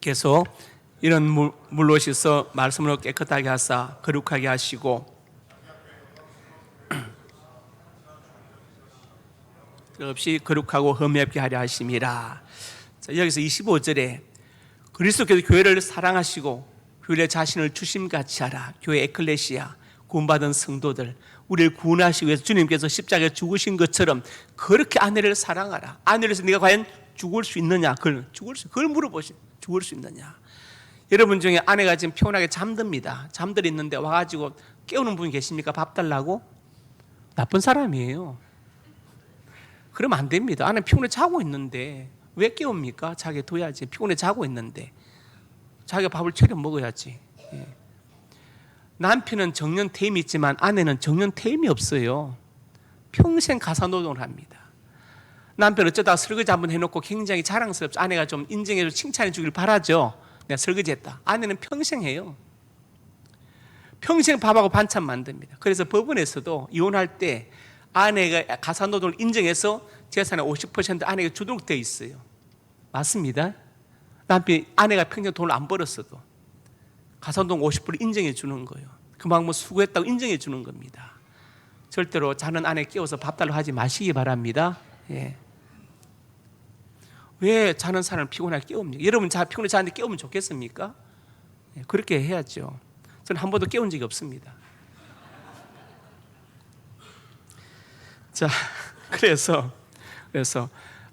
계속 이런 물로 씻어 말씀으로 깨끗하게 하사 거룩하게 하시고 없이 거룩하고 흠없게 하려 하심이라. 자, 여기서 25절에 그리스도께서 교회를 사랑하시고 교회 자신을 주심같이 하라. 교회 에클레시아, 구원받은 성도들, 우리를 구원하시기 위해서 주님께서 십자가에 죽으신 것처럼 그렇게 아내를 사랑하라. 아내를 위해서 네가 과연 죽을 수 있느냐? 그걸 물어보시. 죽을 수 있느냐? 여러분 중에 아내가 지금 피곤하게 잠듭니다. 잠들어 있는데 와가지고 깨우는 분이 계십니까? 밥 달라고? 나쁜 사람이에요. 그러면 안 됩니다. 아내 피곤해 자고 있는데 왜 깨웁니까? 자기 둬야지. 피곤해 자고 있는데 자기가 밥을 차려 먹어야지. 남편은 정년퇴임이 있지만 아내는 정년퇴임이 없어요. 평생 가사노동을 합니다. 남편 어쩌다가 설거지 한번 해놓고 굉장히 자랑스럽죠. 아내가 좀 인정해주고 칭찬해 주길 바라죠. 내가 설거지했다. 아내는 평생 해요. 평생 밥하고 반찬 만듭니다. 그래서 법원에서도 이혼할 때 아내가 가사노동을 인정해서 재산의 50% 아내에게 주도록 되어 있어요. 맞습니다. 아내가 평생 돈을 안 벌었어도 가사노동 50% 인정해 주는 거예요. 그만큼 수고했다고 인정해 주는 겁니다. 절대로 자는 아내 깨워서 밥 달라고 하지 마시기 바랍니다. 예. 왜 자는 사람을 피곤하게 깨웁니까? 여러분 피곤해 자는데 깨우면 좋겠습니까? 예, 그렇게 해야죠. 저는 한 번도 깨운 적이 없습니다. 자, 그래서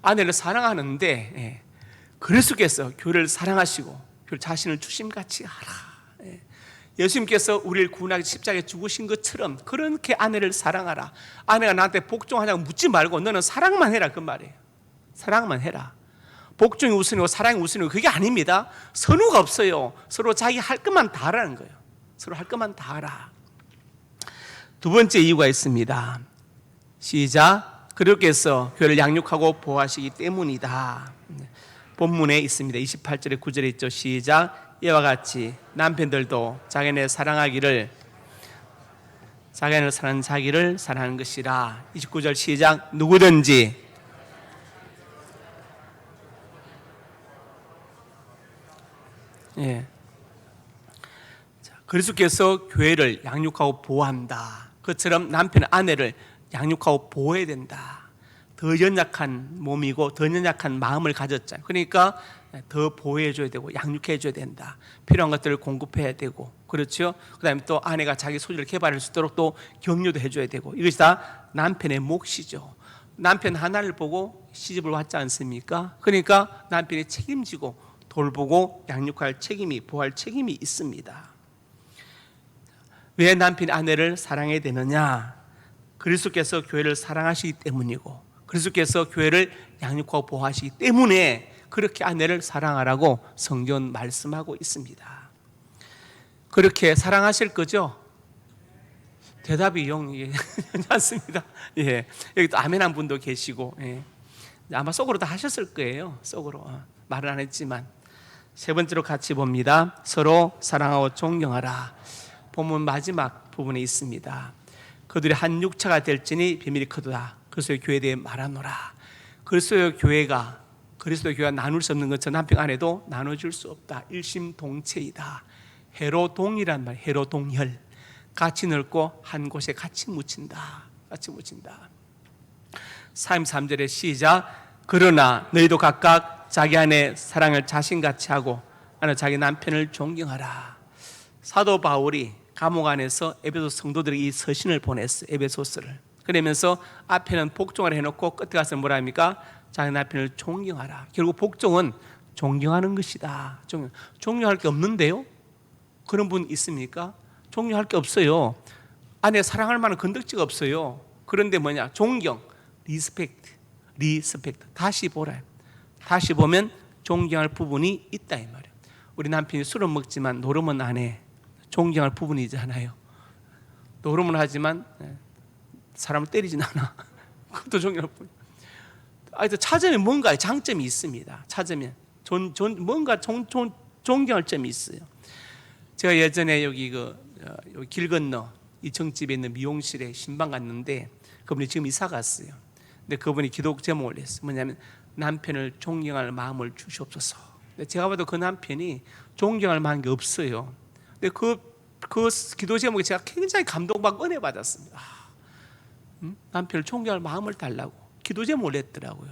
아내를 사랑하는데, 예, 그리스도께서 교회를 사랑하시고 교회 자신을 주심같이 하라. 예, 예수님께서 우리를 구원하기 십자가에 죽으신 것처럼 그렇게 아내를 사랑하라. 아내가 나한테 복종하냐고 묻지 말고 너는 사랑만 해라, 그 말이에요. 사랑만 해라. 복종이 우선이고 사랑이 우선이고 그게 아닙니다. 선호가 없어요. 서로 자기 할 것만 다 하라는 거예요. 서로 할 것만 다 하라. 두 번째 이유가 있습니다. 시작. 그렇게서 교회를 양육하고 보호하시기 때문이다. 본문에 있습니다. 28절에 9절에 있죠. 시작. 이와 같이 남편들도 자기네 사랑하기를 자기를 사랑하는 자기를 사랑하는 것이라. 29절 시작. 누구든지 예. 그리스도께서 교회를 양육하고 보호한다. 그처럼 남편은 아내를 양육하고 보호해야 된다. 더 연약한 몸이고 더 연약한 마음을 가졌잖아요. 그러니까 더 보호해줘야 되고 양육해줘야 된다. 필요한 것들을 공급해야 되고, 그렇죠. 그다음에 또 아내가 자기 소질을 개발할 수 있도록 또 격려도 해줘야 되고, 이것이 다 남편의 몫이죠. 남편 하나를 보고 시집을 왔지 않습니까? 그러니까 남편이 책임지고 돌보고 양육할 책임이, 보호할 책임이 있습니다. 왜 남편이 아내를 사랑해야 되느냐? 그리스도께서 교회를 사랑하시기 때문이고 그리스도께서 교회를 양육하고 보호하시기 때문에 그렇게 아내를 사랑하라고 성경은 말씀하고 있습니다. 그렇게 사랑하실 거죠? 대답이 영 않습니다. 예, 여기 또 아멘 한 분도 계시고, 예. 아마 속으로 다 하셨을 거예요. 속으로 말은 안 했지만. 세 번째로 같이 봅니다. 서로 사랑하고 존경하라. 본문 마지막 부분에 있습니다. 그들이 한 육체가 될지니 비밀이 크도다. 그리스도의 교회에 대해 말하노라. 그리스도의 교회가 나눌 수 없는 것처럼 남편 아내도 나눠줄 수 없다. 일심동체이다. 해로동이란 말, 해로동혈. 같이 넓고 한 곳에 같이 묻힌다. 같이 묻힌다. 43절의 시작. 그러나 너희도 각각 자기 아내 사랑을 자신같이 하고 아내 자기 남편을 존경하라. 사도 바울이 감옥 안에서 에베소 성도들에게 이 서신을 보냈어요. 에베소서를. 그러면서 앞에는 복종을 해놓고 끝에 가서 뭐라 합니까? 자기 남편을 존경하라. 결국 복종은 존경하는 것이다. 존경할 게 없는데요? 그런 분 있습니까? 존경할 게 없어요. 아내 사랑할 만한 건덕지가 없어요. 그런데 뭐냐? 존경, 리스펙트. 다시 보라. 다시 보면 존경할 부분이 있다 이 말이에요. 우리 남편이 술은 먹지만 노름은 안 해. 존경할 부분이잖아요. 노름은 하지만 사람을 때리진 않아. 그것도 존경할 부분. 찾으면 뭔가 장점이 있습니다. 찾으면 뭔가 존경할 점이 있어요. 제가 예전에 여기 길 건너 이청집에 있는 미용실에 신방 갔는데 그분이 지금 이사 갔어요. 근데 그분이 기도 제목을 했어요. 뭐냐면 남편을 존경할 마음을 주시옵소서. 근데 제가 봐도 그 남편이 존경할 만한 게 없어요. 근데 그 기도 제목에 제가 굉장히 감동받고 은혜 받았습니다. 남편을 존경할 마음을 달라고. 기도 제목을 냈더라고요.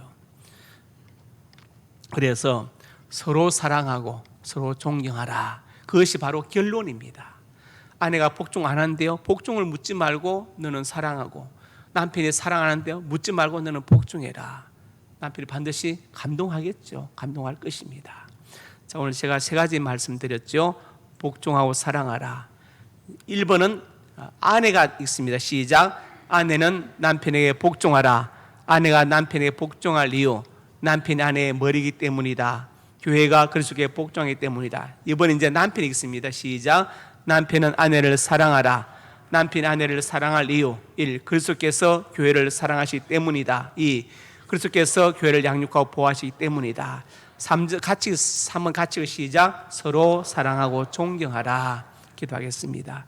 그래서 서로 사랑하고 서로 존경하라. 그것이 바로 결론입니다. 아내가 복종 안 한대요. 복종을 묻지 말고 너는 사랑하고, 남편이 사랑하는데요. 묻지 말고 너는 복종해라. 남편이 반드시 감동하겠죠. 감동할 것입니다. 자, 오늘 제가 세 가지 말씀드렸죠. 복종하고 사랑하라. 1번은 아내가 있습니다. 시작. 아내는 남편에게 복종하라. 아내가 남편에게 복종할 이유, 남편이 아내의 머리이기 때문이다. 교회가 그리스도께 복종하기 때문이다. 이번에 이제 남편이 있습니다. 시작. 남편은 아내를 사랑하라. 남편이 아내를 사랑할 이유 1. 그리스도께서 교회를 사랑하시기 때문이다. 2. 그리스도께서 교회를 양육하고 보호하시기 때문이다. 3번 같이 시작. 서로 사랑하고 존경하라. 기도하겠습니다.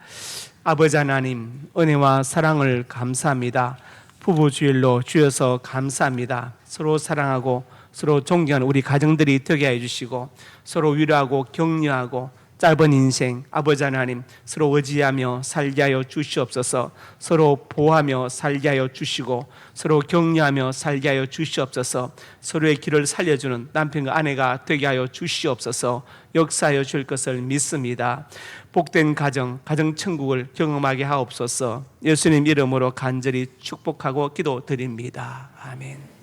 아버지 하나님, 은혜와 사랑을 감사합니다. 부부 주일로 주여서 감사합니다. 서로 사랑하고 서로 존경하는 우리 가정들이 되게 해주시고, 서로 위로하고 격려하고 짧은 인생 아버지 하나님 서로 의지하며 살게 하여 주시옵소서. 서로 보호하며 살게 하여 주시고, 서로 격려하며 살게 하여 주시옵소서. 서로의 길을 살려주는 남편과 아내가 되게 하여 주시옵소서. 역사하여 줄 것을 믿습니다. 복된 가정, 가정천국을 경험하게 하옵소서. 예수님 이름으로 간절히 축복하고 기도드립니다. 아멘.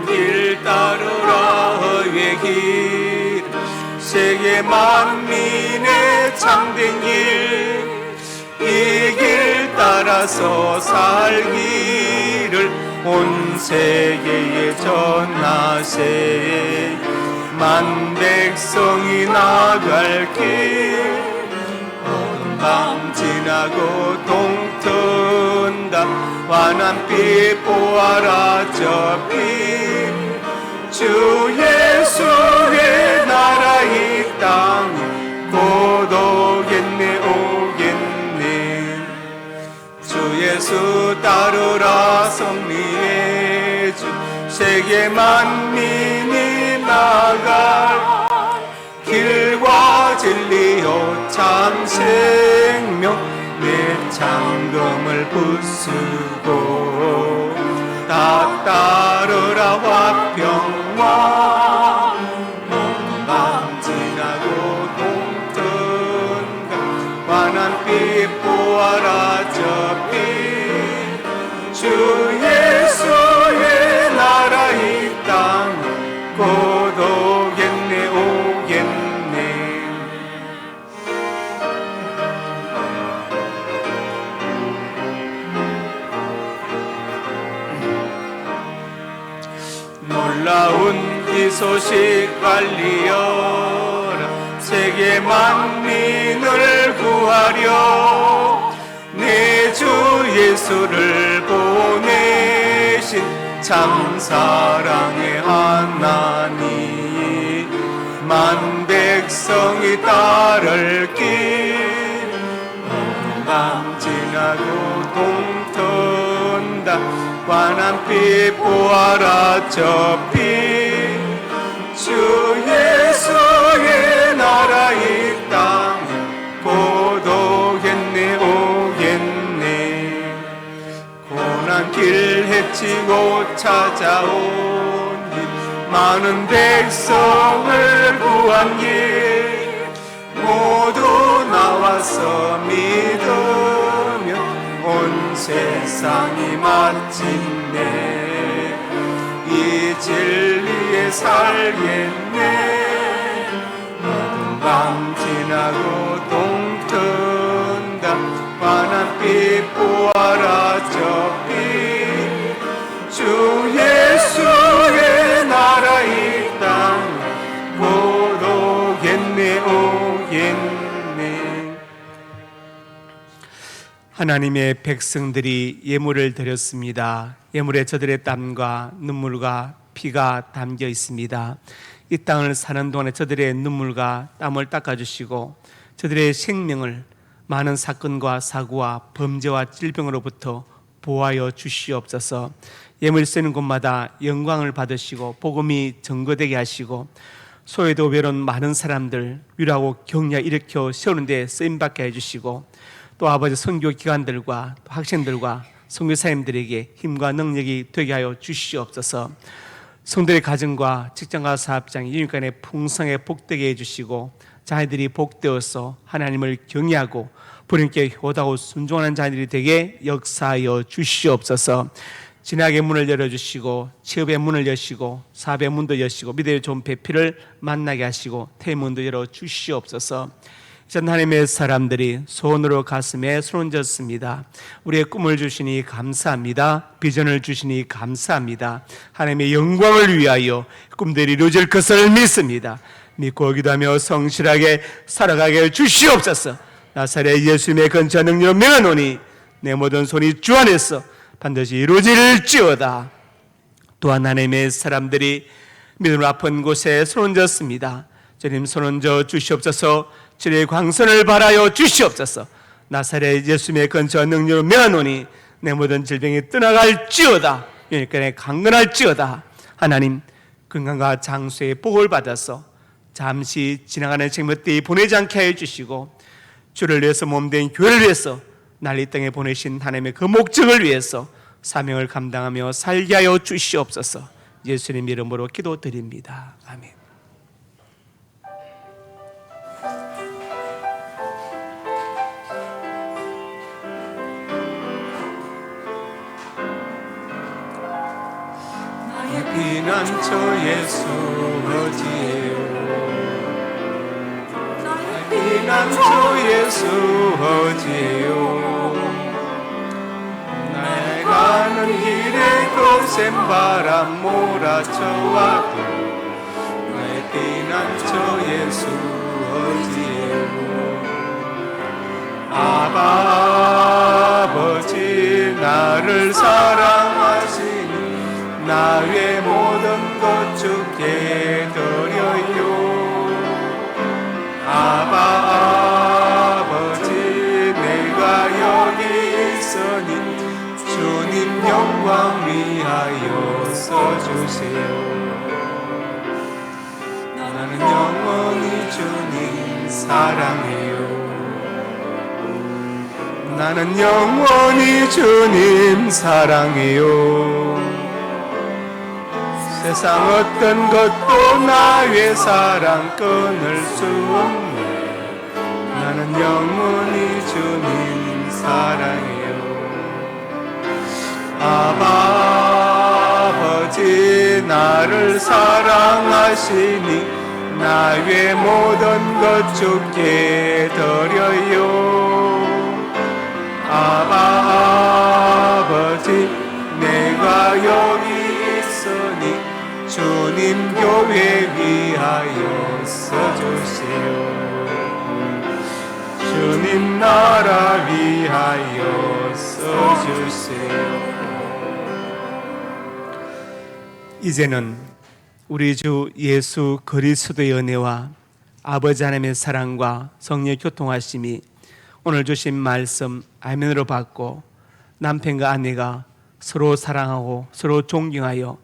길 따르라 의의 길, 세계 만민의 참된 길, 이 길 따라서 살기를 온 세계에 전하세. 만 백성이 나갈 길, 어둠 밤 지나고 동튼다. 환한빛 보아라 저 빛, 주 예수의 나라 이 땅 곧 오겠네 오겠네. 주 예수 따르라 승리의 주, 세계 만민이 나갈 길과 진리요 참 생명, 내 창금을 부수고 다 따르라 화평왕. 먼 밤 지나고 동튼가 환한빛 보아라 저 빛, 주 예수의 나라 이 땅 곧 오겠네 오겠네. 놀라운 이 소식 알리어라. 세계 만민을 구하려 내 주 예수를 보내신 참 사랑의 하나님. 만 백성이 따를 길, 밤 지나고 동튼다. 환한빛 보아라 저 빛, 주 예수의 나라 이 땅 곧 오겠네 오겠네. 고난길 헤치고 찾아온 길, 많은 백성을 구한 길, 모두 나와서 믿으면 온 세상이 마침내 이 진리에 살겠네. 어둠 밤 지나고 동튼다. 환한빛 보아라 저 빛, 주 예수의 나라 이 땅 곧 오겠네 오겠네. 하나님의 백성들이 예물을 드렸습니다. 예물에 저들의 땀과 눈물과 피가 담겨 있습니다. 이 땅을 사는 동안에 저들의 눈물과 땀을 닦아주시고, 저들의 생명을 많은 사건과 사고와 범죄와 질병으로부터 보호하여 주시옵소서. 예물 쓰는 곳마다 영광을 받으시고 복음이 증거되게 하시고, 소외도 외로운 많은 사람들 위로하고 격려 일으켜 세우는 데 쓰임받게 해주시고, 또 아버지 선교 기관들과 학생들과 선교사님들에게 힘과 능력이 되게 하여 주시옵소서. 성도의 가정과 직장과 사업장, 유니간의 풍성에 복되게 해주시고, 자녀들이 복되어서 하나님을 경외하고 부름께 효도하고 순종하는 자녀들이 되게 역사하여 주시옵소서. 진학의 문을 열어주시고, 취업의 문을 여시고, 사업의 문도 여시고, 미래의 좋은 배필을 만나게 하시고, 태문도 열어주시옵소서. 전 하나님의 사람들이 손으로 가슴에 손을 얹었습니다. 우리의 꿈을 주시니 감사합니다. 비전을 주시니 감사합니다. 하나님의 영광을 위하여 꿈들이 이루어질 것을 믿습니다. 믿고 기도하며 성실하게 살아가게 해 주시옵소서. 나사렛 예수님의 근처 능력으로 명하노니 내 모든 손이 주 안에서 반드시 이루어질지어다. 또한 하나님의 사람들이 믿음으로 아픈 곳에 손 얹었습니다. 주님 손 얹어 주시옵소서. 주의 광선을 발하여 주시옵소서. 나사렛 예수님의 근처 능력으로 명하노니 내 모든 질병이 떠나갈지어다. 영육간에 강건할지어다. 하나님, 건강과 장수의 복을 받아서 잠시 지나가는 생명때에 보내지 않게 하여 주시고, 주를 위해서 몸된 교회를 위해서 날 이 땅에 보내신 하나님의 그 목적을 위해서 사명을 감당하며 살게 하여 주시옵소서. 예수님 이름으로 기도드립니다. 아멘. 피난처 예수 어디에요? 피난처 예수 어디에요? 나의 가는 길에 거센 바람 몰아쳐와도 나의 피난처 예수 어디에요? 아버지 나를 사랑하시니 나의 모든 것 주께 드려요. 아버지 내가 여기 있으니 주님 영광 위하여 써주세요. 나는 영원히 주님 사랑해요. 나는 영원히 주님 사랑해요. 세상 어떤 것도 나의 사랑 끊을 수 없네. 나는 영원히 주님 사랑해요. 아버지 나를 사랑하시니 나의 모든 것 주께 드려요. 아버지 내가 여기 있으니 주님 교회 위하여 써주세요. 주님 나라 위하여 써주세요. 이제는 우리 주 예수 그리스도의 은혜와 아버지 하나님의 사랑과 성령의 교통하심이 오늘 주신 말씀 아멘으로 받고 남편과 아내가 서로 사랑하고 서로 존경하여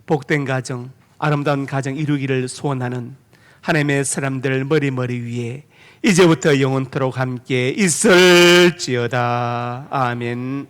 복된 가정, 아름다운 가정 이루기를 소원하는 하나님의 사람들 머리 위에 이제부터 영원토록 함께 있을지어다. 아멘.